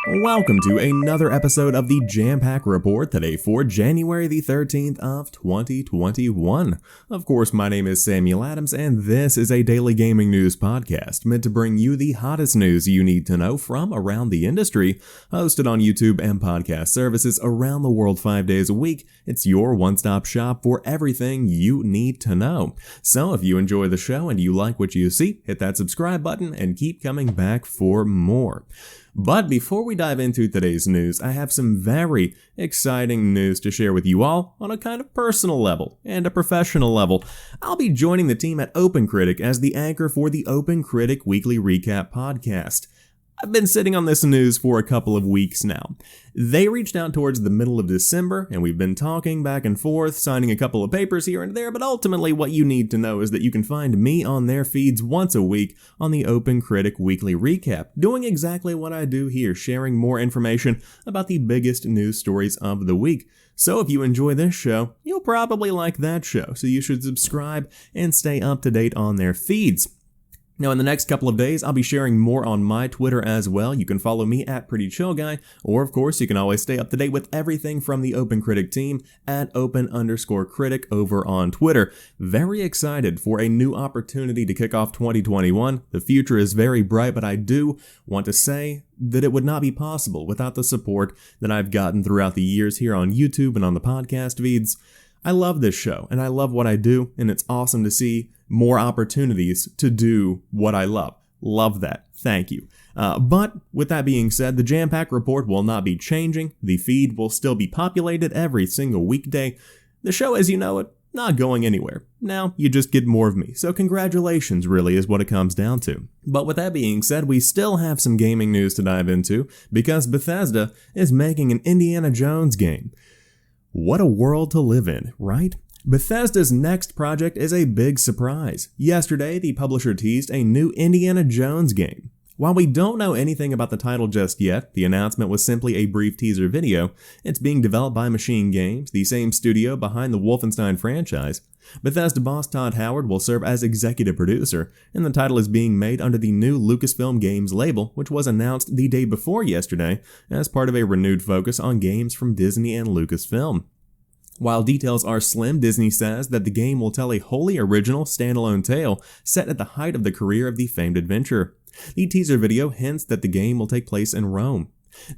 Welcome to another episode of the Jampack Report today for January the 13th of 2021. Of course, my name is Samuel Adams and this is a daily gaming news podcast meant to bring you the hottest news you need to know from around the industry. Hosted on YouTube and podcast services around the world 5 days a week, it's your one-stop shop for everything you need to know. So if you enjoy the show and you like what you see, hit that subscribe button and keep coming back for more. But before we dive into today's news, I have some very exciting news to share with you all on a kind of personal level and a professional level. I'll be joining the team at Critic as the anchor for the Critic Weekly Recap podcast. I've been sitting on this news for a couple of weeks now. They reached out towards the middle of December, and we've been talking back and forth, signing a couple of papers here and there, but ultimately what you need to know is that you can find me on their feeds once a week on the Critic Weekly Recap, doing exactly what I do here, sharing more information about the biggest news stories of the week. So if you enjoy this show, you'll probably like that show, so you should subscribe and stay up to date on their feeds. Now, in the next couple of days, I'll be sharing more on my Twitter as well. You can follow me at Pretty Chill Guy, or of course, you can always stay up to date with everything from the Critic team at @open_critic over on Twitter. Very excited for a new opportunity to kick off 2021. The future is very bright, but I do want to say that it would not be possible without the support that I've gotten throughout the years here on YouTube and on the podcast feeds. I love this show, and I love what I do, and it's awesome to see more opportunities to do what I love. Love that. Thank you. But with that being said, the Jampack Report will not be changing. The feed will still be populated every single weekday. The show, as you know it, not going anywhere. Now, you just get more of me. So congratulations, really, is what it comes down to. But with that being said, we still have some gaming news to dive into because Bethesda is making an Indiana Jones game. What a world to live in, right? Bethesda's next project is a big surprise. Yesterday, the publisher teased a new Indiana Jones game. While we don't know anything about the title just yet, the announcement was simply a brief teaser video. It's being developed by MachineGames, the same studio behind the Wolfenstein franchise. Bethesda boss Todd Howard will serve as executive producer, and the title is being made under the new Lucasfilm Games label, which was announced the day before yesterday as part of a renewed focus on games from Disney and Lucasfilm. While details are slim, Disney says that the game will tell a wholly original standalone tale set at the height of the career of the famed adventurer. The teaser video hints that the game will take place in Rome.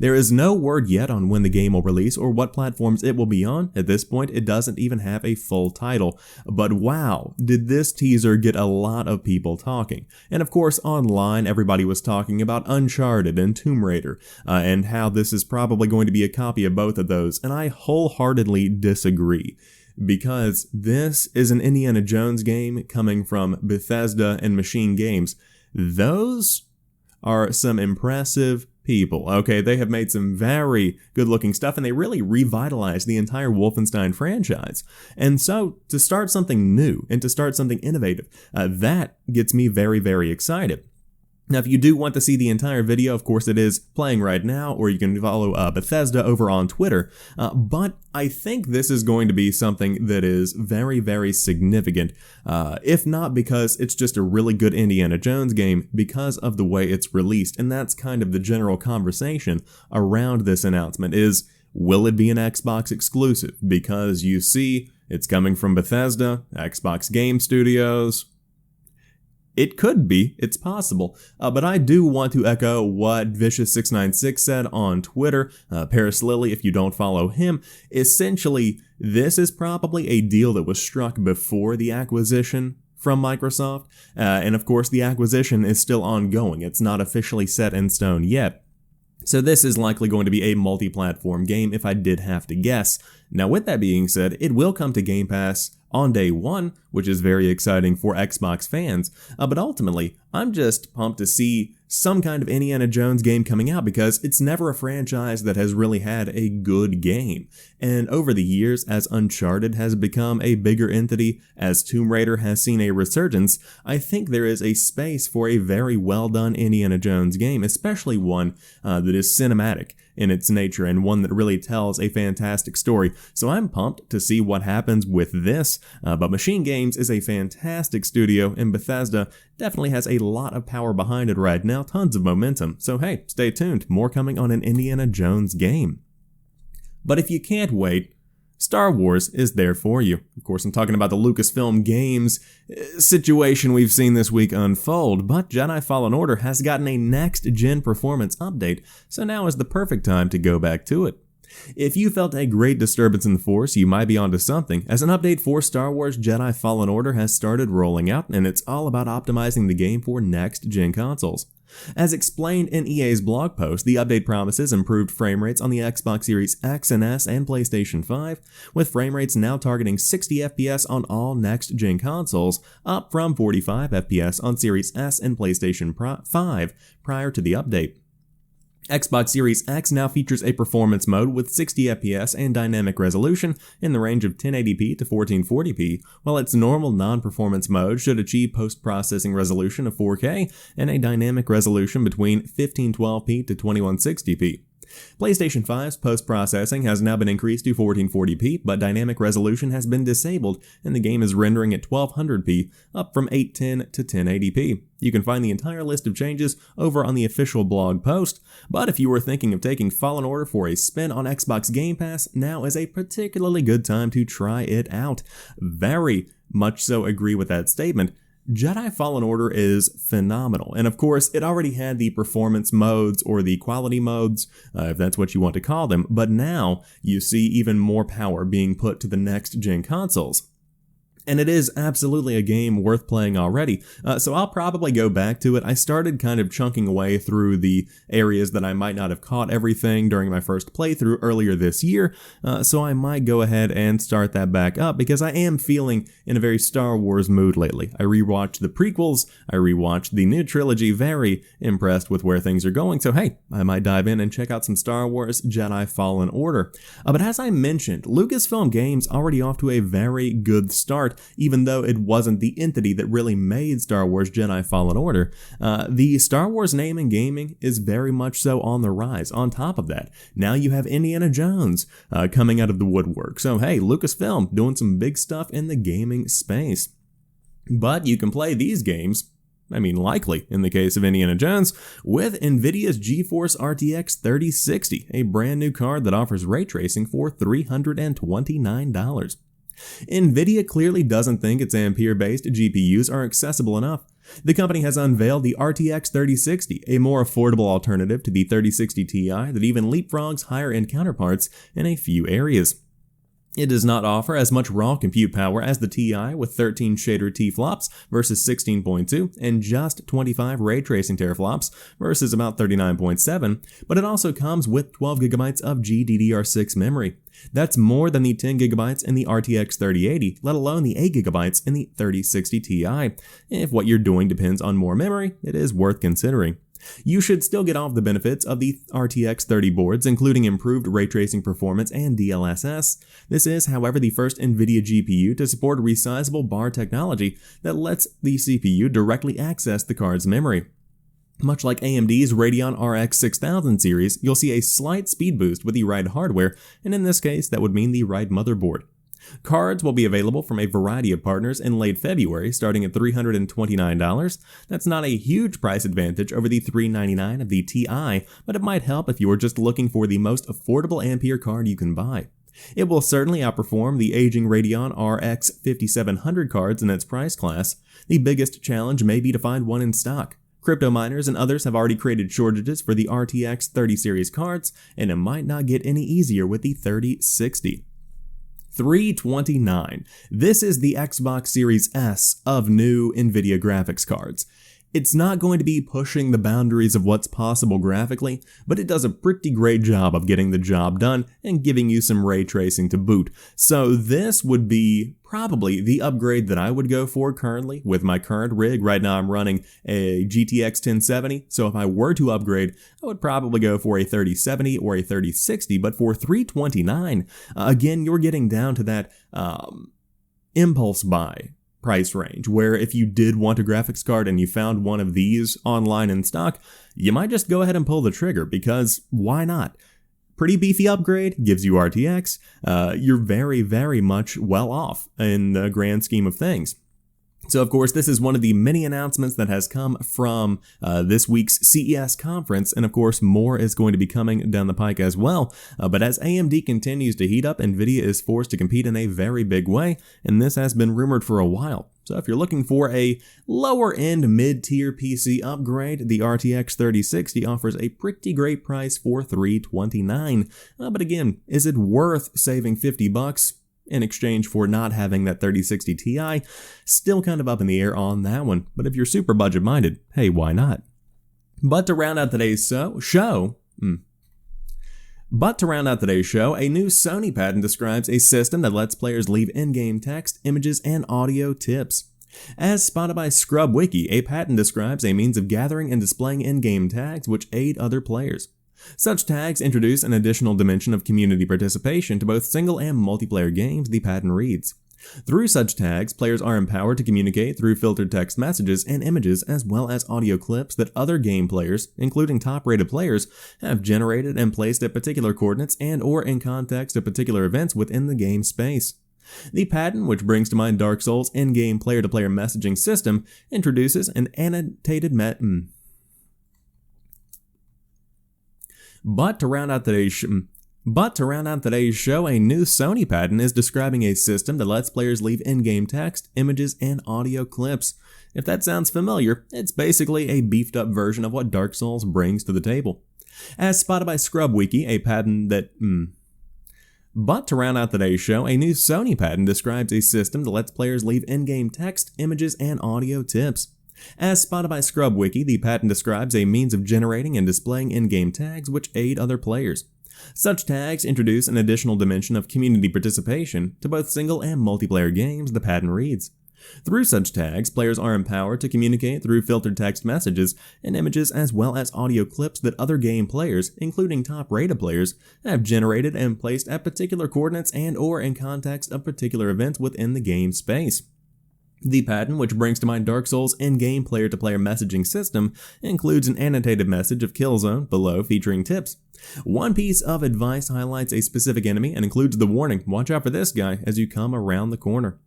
There is no word yet on when the game will release or what platforms it will be on. At this point, it doesn't even have a full title. But wow, did this teaser get a lot of people talking. And of course, online, everybody was talking about Uncharted and Tomb Raider, and how this is probably going to be a copy of both of those, and I wholeheartedly disagree. Because this is an Indiana Jones game coming from Bethesda and MachineGames. Those are some impressive people. Okay, they have made some very good-looking stuff, and they really revitalized the entire Wolfenstein franchise. And so, to start something new and to start something innovative, that gets me very, very excited. Now, if you do want to see the entire video, of course it is playing right now, or you can follow Bethesda over on Twitter, but I think this is going to be something that is very, very significant, if not because it's just a really good Indiana Jones game, because of the way it's released, and that's kind of the general conversation around this announcement is, will it be an Xbox exclusive? Because you see, it's coming from Bethesda, Xbox Game Studios. It could be, it's possible, but I do want to echo what Vicious696 said on Twitter. Paris Lilly, if you don't follow him, essentially, this is probably a deal that was struck before the acquisition from Microsoft, and of course the acquisition is still ongoing. It's not officially set in stone yet. So this is likely going to be a multi-platform game if I did have to guess. Now with that being said, it will come to Game Pass on day one, which is very exciting for Xbox fans, but ultimately, I'm just pumped to see some kind of Indiana Jones game coming out because it's never a franchise that has really had a good game. And over the years, as Uncharted has become a bigger entity, as Tomb Raider has seen a resurgence, I think there is a space for a very well done Indiana Jones game, especially one that is cinematic. in its nature and one that really tells a fantastic story. So I'm pumped to see what happens with this, but MachineGames is a fantastic studio, and Bethesda definitely has a lot of power behind it right now, tons of momentum. So hey, stay tuned, more coming on an Indiana Jones game. But if you can't wait, Star Wars is there for you. Of course, I'm talking about the Lucasfilm Games situation we've seen this week unfold, but Jedi Fallen Order has gotten a next-gen performance update, so now is the perfect time to go back to it. If you felt a great disturbance in the Force, you might be onto something, as an update for Star Wars Jedi Fallen Order has started rolling out, and it's all about optimizing the game for next-gen consoles. As explained in EA's blog post, the update promises improved frame rates on the Xbox Series X and S and PlayStation 5, with frame rates now targeting 60 FPS on all next-gen consoles, up from 45 FPS on Series S and PlayStation 5 prior to the update. Xbox Series X now features a performance mode with 60 FPS and dynamic resolution in the range of 1080p to 1440p, while its normal non-performance mode should achieve post-processing resolution of 4K and a dynamic resolution between 1512p to 2160p. PlayStation 5's post-processing has now been increased to 1440p, but dynamic resolution has been disabled and the game is rendering at 1200p, up from 810 to 1080p. You can find the entire list of changes over on the official blog post, but if you were thinking of taking Fallen Order for a spin on Xbox Game Pass, now is a particularly good time to try it out. Very much so agree with that statement. Jedi Fallen Order is phenomenal, and of course it already had the performance modes or the quality modes, if that's what you want to call them, but now you see even more power being put to the next-gen consoles. And it is absolutely a game worth playing already, so I'll probably go back to it. I started kind of chunking away through the areas that I might not have caught everything during my first playthrough earlier this year, so I might go ahead and start that back up because I am feeling in a very Star Wars mood lately. I rewatched the prequels, I rewatched the new trilogy, very impressed with where things are going, so hey, I might dive in and check out some Star Wars Jedi Fallen Order. But as I mentioned, Lucasfilm Games already off to a very good start. Even though it wasn't the entity that really made Star Wars Jedi Fallen Order, the Star Wars name in gaming is very much so on the rise. On top of that, now you have Indiana Jones coming out of the woodwork. So hey, Lucasfilm doing some big stuff in the gaming space. But you can play these games, likely in the case of Indiana Jones, with NVIDIA's GeForce RTX 3060, a brand new card that offers ray tracing for $329. NVIDIA clearly doesn't think its Ampere-based GPUs are accessible enough. The company has unveiled the RTX 3060, a more affordable alternative to the 3060 Ti that even leapfrogs higher-end counterparts in a few areas. It does not offer as much raw compute power as the Ti with 13 shader T-flops versus 16.2 and just 25 ray tracing teraflops versus about 39.7, but it also comes with 12GB of GDDR6 memory. That's more than the 10GB in the RTX 3080, let alone the 8GB in the 3060 Ti. If what you're doing depends on more memory, it is worth considering. You should still get all of the benefits of the RTX 30 boards, including improved ray tracing performance and DLSS. This is, however, the first NVIDIA GPU to support resizable bar technology that lets the CPU directly access the card's memory. Much like AMD's Radeon RX 6000 series, you'll see a slight speed boost with the right hardware, and in this case, that would mean the right motherboard. Cards will be available from a variety of partners in late February, starting at $329. That's not a huge price advantage over the $399 of the Ti, but it might help if you're just looking for the most affordable Ampere card you can buy. It will certainly outperform the aging Radeon RX 5700 cards in its price class. The biggest challenge may be to find one in stock. Crypto miners and others have already created shortages for the RTX 30 series cards, and it might not get any easier with the 3060. $329. This is the Xbox Series S of new NVIDIA graphics cards. It's not going to be pushing the boundaries of what's possible graphically, but it does a pretty great job of getting the job done and giving you some ray tracing to boot. So this would be probably the upgrade that I would go for currently with my current rig. Right now I'm running a GTX 1070, so if I were to upgrade, I would probably go for a 3070 or a 3060, but for $329, again, you're getting down to that impulse buy price range, where if you did want a graphics card and you found one of these online in stock, you might just go ahead and pull the trigger, because why not? pretty beefy upgrade, gives you RTX, you're very, very much well off in the grand scheme of things. So, of course, this is one of the many announcements that has come from this week's CES conference, and of course, more is going to be coming down the pike as well. But as AMD continues to heat up, NVIDIA is forced to compete in a very big way, and this has been rumored for a while. So if you're looking for a lower-end mid-tier PC upgrade, the RTX 3060 offers a pretty great price for $329. But again, is it worth saving $50 in exchange for not having that 3060 Ti? Still kind of up in the air on that one, but if you're super budget-minded, hey, why not? But to round out today's show, a new Sony patent describes a system that lets players leave in-game text, images, and audio tips. As spotted by Scrub Wiki, a patent describes a means of gathering and displaying in-game tags which aid other players. Such tags introduce an additional dimension of community participation to both single and multiplayer games, the patent reads. Through such tags, players are empowered to communicate through filtered text messages and images as well as audio clips that other game players, including top-rated players, have generated and placed at particular coordinates and or in context of particular events within the game space. The patent, which brings to mind Dark Souls' in-game player-to-player messaging system, introduces an annotated But to round out today's show, a new Sony patent is describing a system that lets players leave in-game text, images, and audio clips. If that sounds familiar, it's basically a beefed-up version of what Dark Souls brings to the table. As spotted by Scrub Wiki, a patent that But to round out today's show, a new Sony patent describes a system that lets players leave in-game text, images, and audio tips. As spotted by Scrub Wiki, the patent describes a means of generating and displaying in-game tags which aid other players. Such tags introduce an additional dimension of community participation to both single and multiplayer games, the patent reads. Through such tags, players are empowered to communicate through filtered text messages and images as well as audio clips that other game players, including top-rated players, have generated and placed at particular coordinates and or in context of particular events within the game space. The patent, which brings to mind Dark Souls' in-game player-to-player messaging system, includes an annotated message of Killzone below featuring tips. One piece of advice highlights a specific enemy and includes the warning, watch out for this guy as you come around the corner.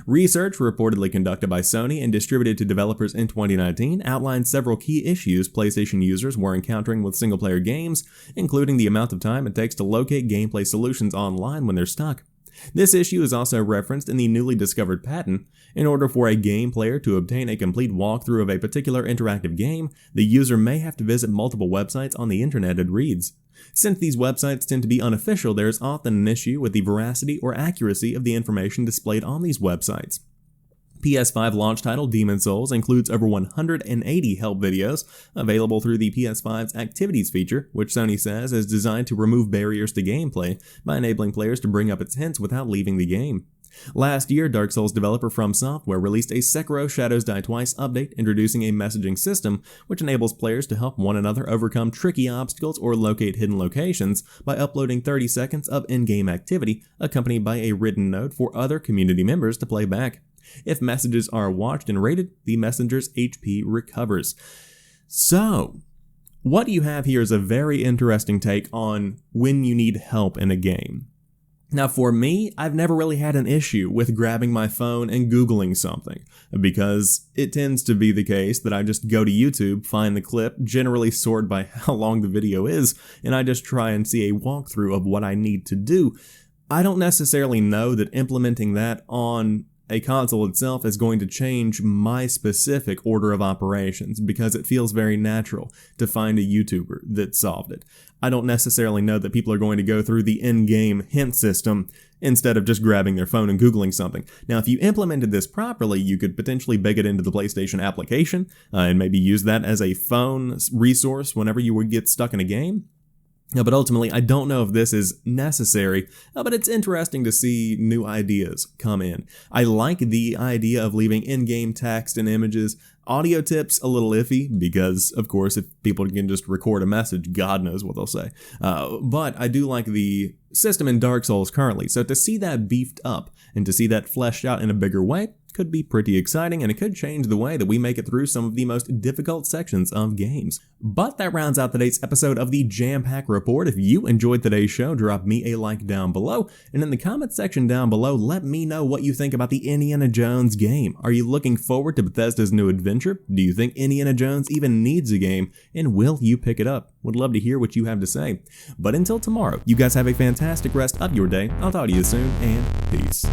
Research reportedly conducted by Sony and distributed to developers in 2019 outlined several key issues PlayStation users were encountering with single-player games, including the amount of time it takes to locate gameplay solutions online when they're stuck. This issue is also referenced in the newly discovered patent. In order for a game player to obtain a complete walkthrough of a particular interactive game, the user may have to visit multiple websites on the internet, it reads. Since these websites tend to be unofficial, there is often an issue with the veracity or accuracy of the information displayed on these websites. PS5 launch title Demon's Souls includes over 180 help videos available through the PS5's Activities feature, which Sony says is designed to remove barriers to gameplay by enabling players to bring up its hints without leaving the game. Last year, Dark Souls developer From Software released a Sekiro Shadows Die Twice update introducing a messaging system which enables players to help one another overcome tricky obstacles or locate hidden locations by uploading 30 seconds of in-game activity accompanied by a written note for other community members to play back. If messages are watched and rated, the messenger's HP recovers. So, what you have here is a very interesting take on when you need help in a game. Now for me, I've never really had an issue with grabbing my phone and Googling something, because it tends to be the case that I just go to YouTube, find the clip, generally sort by how long the video is, and I just try and see a walkthrough of what I need to do. I don't necessarily know that implementing that on a console itself is going to change my specific order of operations because it feels very natural to find a YouTuber that solved it. I don't necessarily know that people are going to go through the in-game hint system instead of just grabbing their phone and Googling something. Now, if you implemented this properly, you could potentially bake it into the PlayStation application and maybe use that as a phone resource whenever you would get stuck in a game. But ultimately, I don't know if this is necessary, but it's interesting to see new ideas come in. I like the idea of leaving in-game text and images. Audio tips, a little iffy, because, of course, if people can just record a message, God knows what they'll say. But I do like the system in Dark Souls currently, so to see that beefed up and to see that fleshed out in a bigger way, could be pretty exciting, and it could change the way that we make it through some of the most difficult sections of games. But that rounds out today's episode of the Jampack Report. If you enjoyed today's show, drop me a like down below, and in the comment section down below, let me know what you think about the Indiana Jones game. Are you looking forward to Bethesda's new adventure? Do you think Indiana Jones even needs a game? And will you pick it up? Would love to hear what you have to say. But until tomorrow, you guys have a fantastic rest of your day. I'll talk to you soon, and peace.